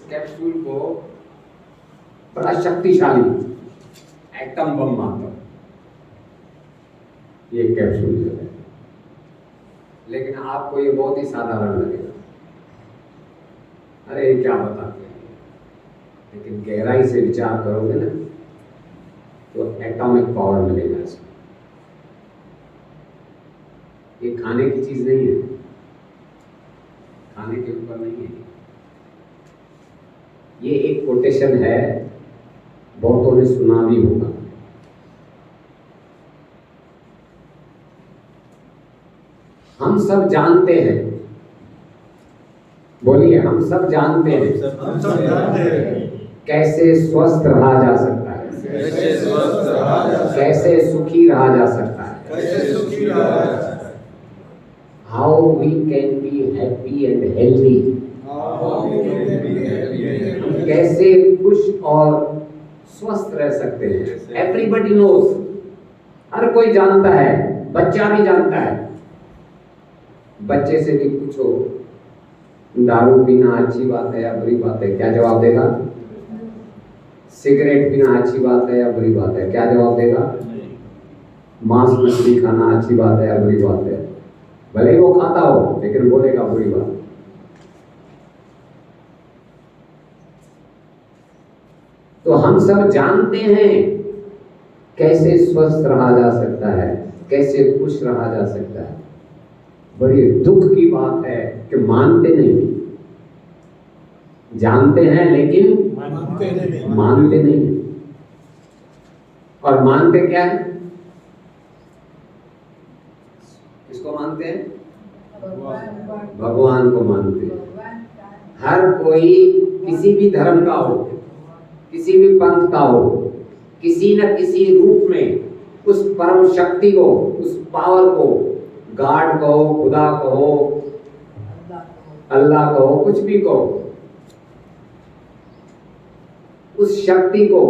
Capsule को बड़ा शक्तिशाली एटम बम मानता, ये कैप्सूल जो है, लेकिन आपको ये बहुत ही साधारण लगेगा, अरे क्या बताते हैं, लेकिन गहराई से विचार करोगे ना तो एटॉमिक पावर मिलेगा इसमें। ये खाने की चीज नहीं है, खाने के ऊपर नहीं है, ये एक कोटेशन है, बहुतों ने सुना भी होगा। हम सब जानते हैं, बोलिए, हम सब जानते हैं कैसे स्वस्थ रहा जा सकता है, कैसे सुखी रहा जा सकता है, how we can be happy and healthy, कैसे खुश और स्वस्थ रह सकते हैं। एवरीबडी नोज, हर कोई जानता है, बच्चा भी जानता है। बच्चे से भी पूछो दारू पीना अच्छी बात है या बुरी बात है, क्या जवाब देगा? सिगरेट पीना अच्छी बात है या बुरी बात है, क्या जवाब देगा? मांस मछली खाना अच्छी बात है या बुरी बात है, भले ही वो खाता हो लेकिन बोलेगा बुरी बात। तो हम सब जानते हैं कैसे स्वस्थ रहा जा सकता है, कैसे खुश रहा जा सकता है। बड़ी दुख की बात है कि मानते नहीं, जानते हैं लेकिन मानते नहीं। और मानते क्या है? किसको मानते हैं? भगवान को मानते हैं। हर कोई किसी भी धर्म का हो, किसी भी पंथ का हो, किसी न किसी रूप में उस परम शक्ति को, उस पावर को, गॉड कहो, खुदा कहो, अल्लाह कहो, कुछ भी कहो, उस शक्ति को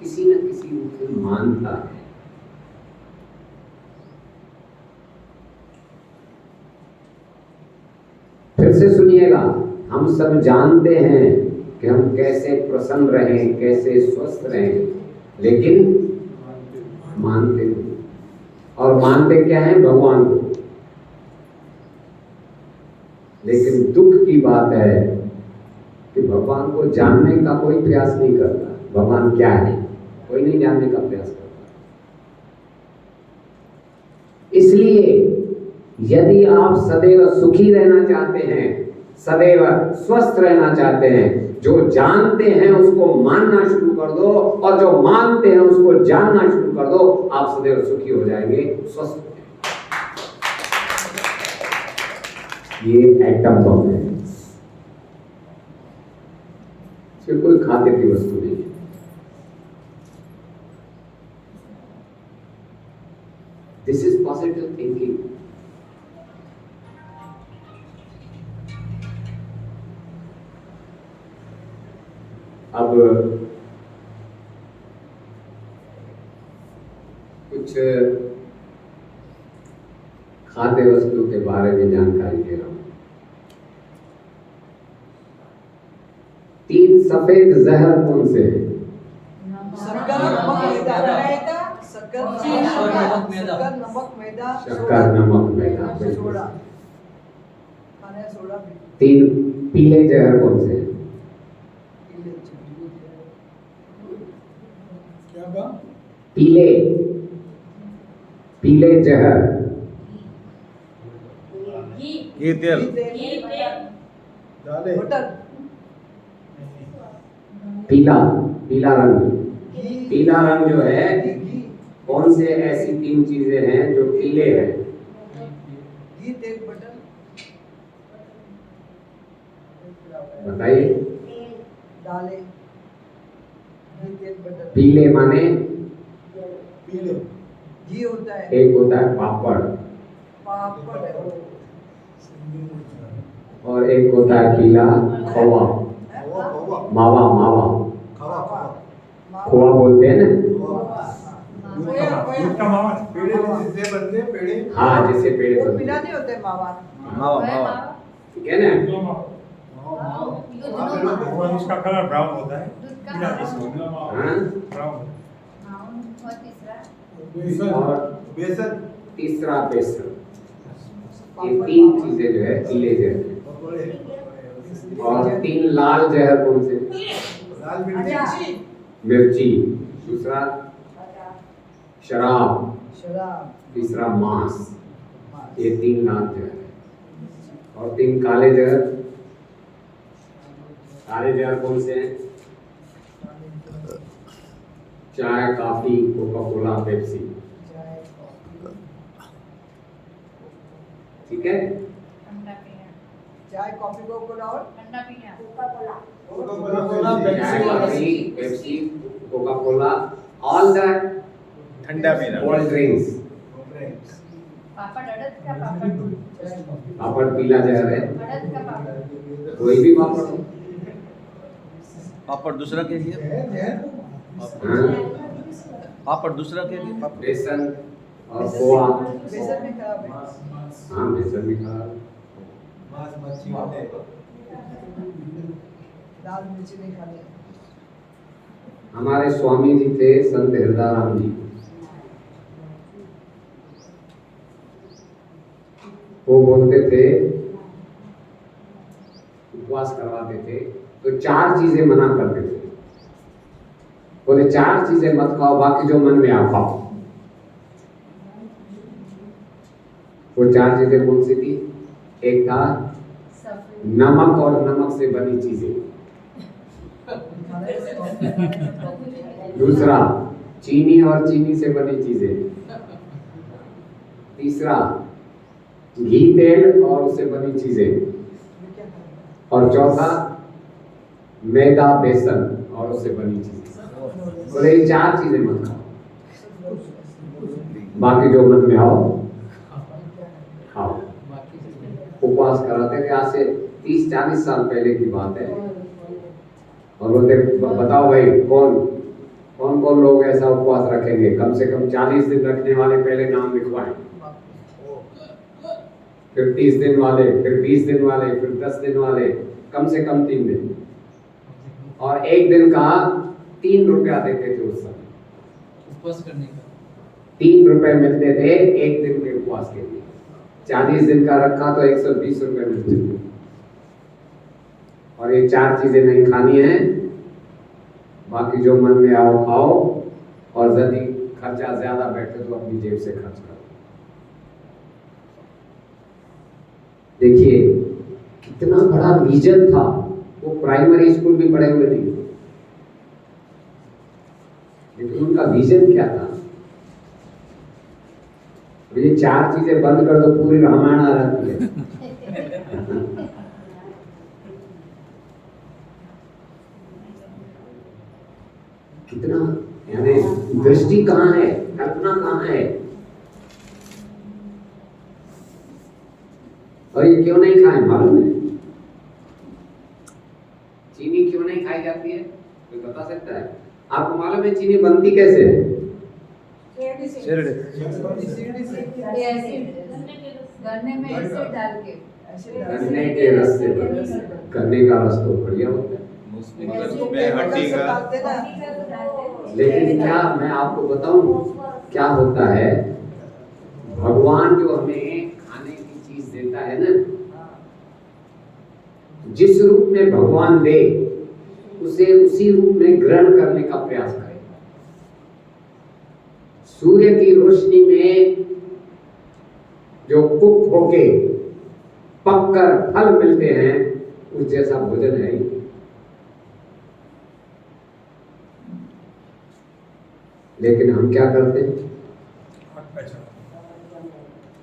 किसी न किसी रूप में मानता है। फिर से सुनिएगा, हम सब जानते हैं कि हम कैसे प्रसन्न रहें, कैसे स्वस्थ रहें, लेकिन मानते नहीं। और मानते क्या है? भगवान को। लेकिन दुख की बात है कि भगवान को जानने का कोई प्रयास नहीं करता। भगवान क्या है, कोई नहीं जानने का प्रयास करता। इसलिए यदि आप सदैव सुखी रहना चाहते हैं, सदैव स्वस्थ रहना चाहते हैं, जो जानते हैं उसको मानना शुरू कर दो, और जो मानते हैं उसको जानना शुरू कर दो, आप सदैव सुखी हो जाएंगे, स्वस्थ हो जाएंगे। ये एटम बम है, इसमें कोई खाते की वस्तु नहीं है। This is positive thinking. अब कुछ खाद्य वस्तु के बारे में जानकारी दे रहा हूं। 3 सफेद जहर कौन से हैं? शक्कर, नमक, मैदा, सोडा। 3 पीले जहर कौन से हैं? पीले जहर, घी तेल, पीला रंग। पीला रंग जो है, कौन से ऐसी 3 चीजें हैं जो पीले हैं? बताइए। पीले माने घी होता है, एक होता है पापड़, और एक होता है पीला खोवा, मावा खोआ बोलते हैं ना। हाँ, जैसे पेड़े पीला नहीं होते मावा। ठीक है ना। और उसका कलर ब्राउन होता है, पीला जैसा होता है, हाँ? ब्राउन। और बेसन तीसरा बेसन। ये तीन चीजें जो है इले जहर है। और तीन लाल जहर कौन से? लाल मिर्ची मिर्ची। दूसरा शराब। शराब तीसरा मांस। ये तीन लाल जहर है। और तीन काले जहर। काले जहर कौन से हैं? चाय, कॉफी, कोका कोला, पेप्सी। ठीक है? चाय कॉफी कोकोला और चाय, coffee, Pepsi, Coca Cola, all that ठंडा पीना कोल्ड ड्रिंक्स। पापड़ पीला जहर है। कोई भी पापड़ हो। पापड़ दूसरा के लिए, हाँ? पापड़ दूसरा के लिए, बेसन और खोआ। बेसन में खराब है। हाँ, बेसन भी खराब। मांस मच्छी होते हैं। लाल मिर्ची नहीं खानी है। हमारे स्वामी जी थे संत हृदयाराम जी। वो बोलते थे, उपवास करवाते थे तो चार चीजें मना करते थे। बोले चार चीजें मत खाओ, बाकी जो मन में आ खाओ। वो चार चीजें कौन सी थी? एक था नमक और नमक से बनी चीजें। दूसरा चीनी और चीनी से बनी चीजें। तीसरा घी तेल और उससे बनी चीजें। और चौथा मैदा बेसन और उससे बनी चीजें। बोले ये चार चीजें मत खाओ, बाकी जो मन में आओ खाओ। उपवास कराते थे, आज से 30-40 साल पहले की बात है। और बोलते बताओ भाई कौन कौन लोग ऐसा उपवास रखेंगे? कम से कम 40 दिन रखने वाले पहले नाम लिखवाएं, फिर 30 दिन वाले, फिर 20 दिन वाले, फिर 10 दिन वाले, कम से कम 3 दिन। और एक दिन का 3 रुपया देते थे उस समय, उपवास करने का 3 रुपए मिलते थे एक दिन के उपवास के लिए। 40 दिन का रखा तो 120 रुपए मिलते थे। और ये चार चीजें नहीं खानी है, बाकी जो मन में आओ खाओ। और यदि खर्चा ज्यादा बैठे तो अपनी जेब से खर्च करो। देखिए कितना बड़ा विजन था। वो प्राइमरी स्कूल भी पढ़े हुए नहीं, लेकिन उनका विजन क्या था? ये चार चीजें बंद कर दो, पूरी रामायण आ जाती है। कितना यानी दृष्टि कहाँ है, कल्पना कहाँ है? और ये क्यों नहीं खाए मालूम है? चीनी क्यों नहीं खाई जाती है? कोई बता सकता है? आपको मालूम है चीनी बनती कैसे है? गन्ने में एसिड डाल के गन्ने के रस से बनती है। गन्ने का रस तो बढ़िया होता है, हड्डी का लेकिन क्या मैं आपको बताऊं क्या होता है? भगवान जो हमें खाने की चीज देता है ना, जिस रूप में भगवान दे उसे उसी रूप में ग्रहण करने का प्रयास करें। सूर्य की रोशनी में जो कुक होके पककर फल मिलते हैं, उस जैसा भोजन है ही। लेकिन हम क्या करते हैं?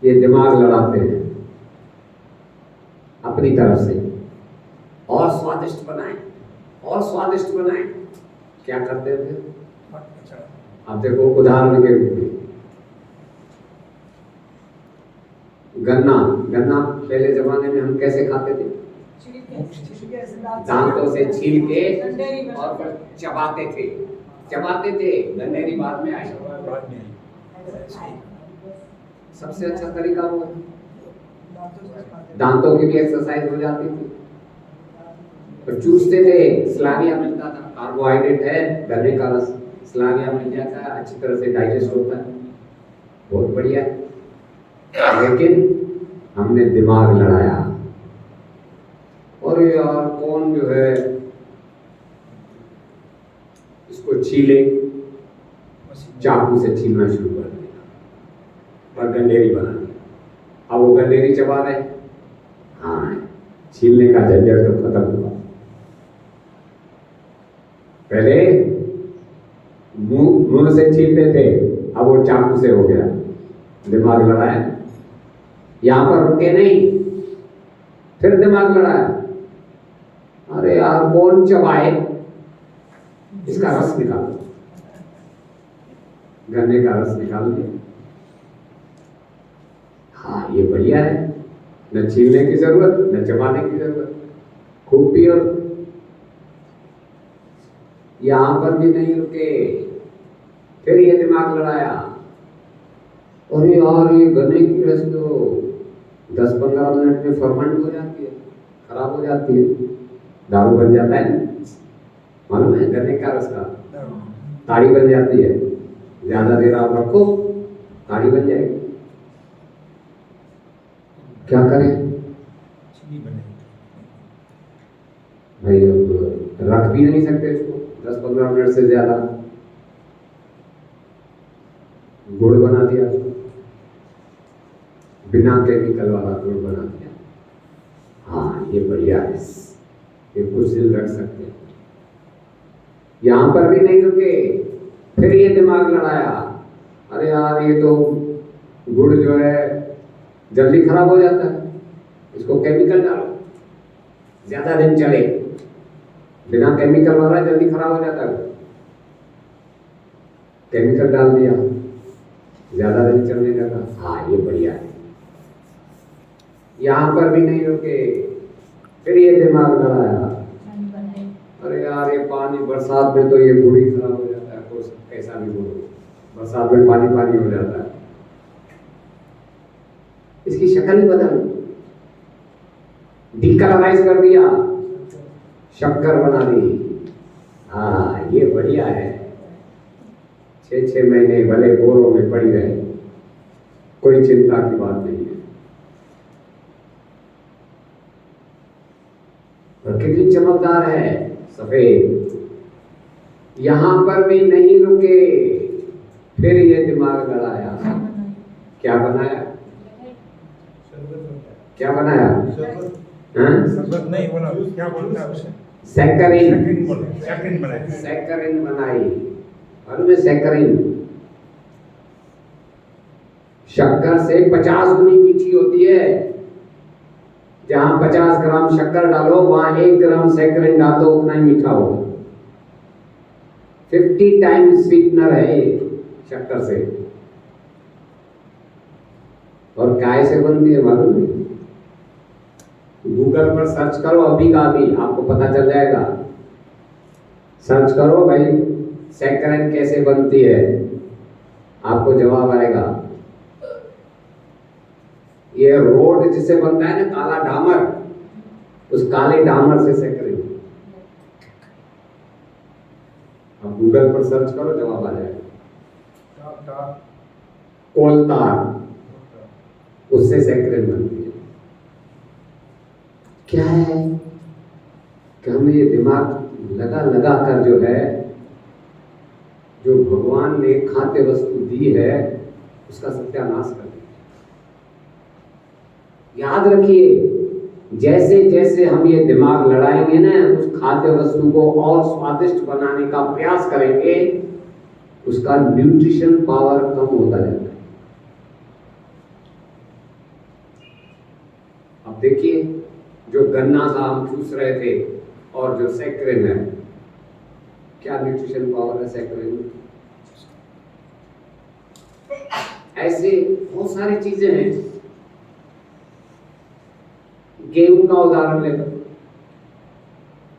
ये दिमाग लड़ाते हैं अपनी तरफ से, और स्वादिष्ट बनाएं, और स्वादिष्ट बनाएं। क्या करते थे? आप देखो उदाहरण के रूप में गन्ना पहले जमाने में हम कैसे खाते थे? दांतों से छील के और फिर चबाते थे। गन्नेरी बाद में आई। सबसे अच्छा तरीका वो है। दांतों की भी एक्सरसाइज हो जाती थी। तो चूसते थे, स्लाविया मिलता था, कार्बोहाइड्रेट है, गन्ने का रस स्लाविया मिल जाता है, अच्छी तरह से डाइजेस्ट होता है, बहुत बढ़िया। लेकिन हमने दिमाग लड़ाया, और यार कौन जो है इसको छीले, चाकू से छीलना शुरू कर दिया और गंडेरी बना दिया। अब वो गंडेरी चबा रहे, हाँ छीलने का झंझट तो खत्म हुआ। पहले मुंह से छीलते थे, अब वो चाकू से हो गया। दिमाग लड़ाया, यहां पर रुके नहीं, फिर दिमाग लड़ाया, अरे यार कौन चबाए, इसका रस निकालो, गन्ने का रस निकाल दिया। हाँ ये बढ़िया है, न छीलने की जरूरत न चबाने की जरूरत, खूब पियो। यहां पर भी नहीं रुके, फिर ये दिमाग लड़ाया, अरे यार ये गन्ने की रस तो 10-15 मिनट में फर्मेंट हो जाती है, खराब हो जाती है, दारू बन जाता है, मालूम है गन्ने का रस का ताड़ी बन जाती है, ज्यादा देर आप रखो ताड़ी बन जाएगी। क्या करें भाई, अब रख भी नहीं सकते इसको 10-15 मिनट से ज्यादा, गुड़ बना दिया, बिना केमिकल वाला गुड़ बना दिया। हाँ ये बढ़िया है, ये कुछ दिन रख सकते हैं। यहां पर भी नहीं रुके, फिर ये दिमाग लड़ाया, अरे यार ये तो गुड़ जो है जल्दी खराब हो जाता है, इसको केमिकल डालो ज्यादा दिन चले, बिना केमिकल वाला जल्दी खराब हो जाता है, केमिकल डाल दिया, ज्यादा दिन चलने लगा। हाँ ये बढ़िया है। यहां पर भी नहीं रुके, फिर ये दिमाग लड़ाया, अरे यार ये पानी बरसात में तो ये गुड़ ही खराब हो जाता है, कुछ कैसा भी गुड़, बरसात में पानी पानी हो जाता है, इसकी शक्ल ही बदल, डीकलराइज कर दिया, शक्कर बना दी। हाँ ये बढ़िया है, 6-6 महीने भले बोरों में पड़ी रहे, कोई चिंता की बात नहीं है। और कितनी चमकदार है, सफेद। यहां पर भी नहीं रुके, फिर ये दिमाग लड़ाया, क्या बनाया, क्या बनाया, शरबत नहीं बोला, क्या बोलता है उसे, सैकरिन, सैकरिन बनाई, सैकरिन बनाई। मालूम है सैकरिन शक्कर से 50 गुनी मीठी होती है। जहां 50 ग्राम शक्कर डालो वहां 1 ग्राम सैकरिन डाल दो, उतना ही मीठा होगा। 50 टाइम्स स्वीटनर है ये शक्कर से। और काय से बनती है मालूम नहीं, गूगल पर सर्च करो अभी का अभी, आपको पता चल जाएगा। सर्च करो भाई सैकरिन कैसे बनती है, आपको जवाब आएगा। ये रोड जिसे बनता है ना काला डामर, उस काले डामर से सैकरिन। अब गूगल पर सर्च करो जवाब आ जाएगा। कोलतार, उससे सैकरिन बनती है। क्या है कि हमें ये दिमाग लगा लगा कर जो है, जो भगवान ने खाद्य वस्तु दी है उसका सत्यानाश कर दिया। याद रखिए, जैसे जैसे हम ये दिमाग लड़ाएंगे ना, उस खाद्य वस्तु को और स्वादिष्ट बनाने का प्रयास करेंगे, उसका न्यूट्रिशन पावर कम होता जाता है। अब देखिए, जो गन्ना था हम चूस रहे थे और जो सैकरिन है, क्या न्यूट्रिशन पावर है सैकरिन में। ऐसे बहुत सारी चीजें हैं। गेहूं का उदाहरण ले लो,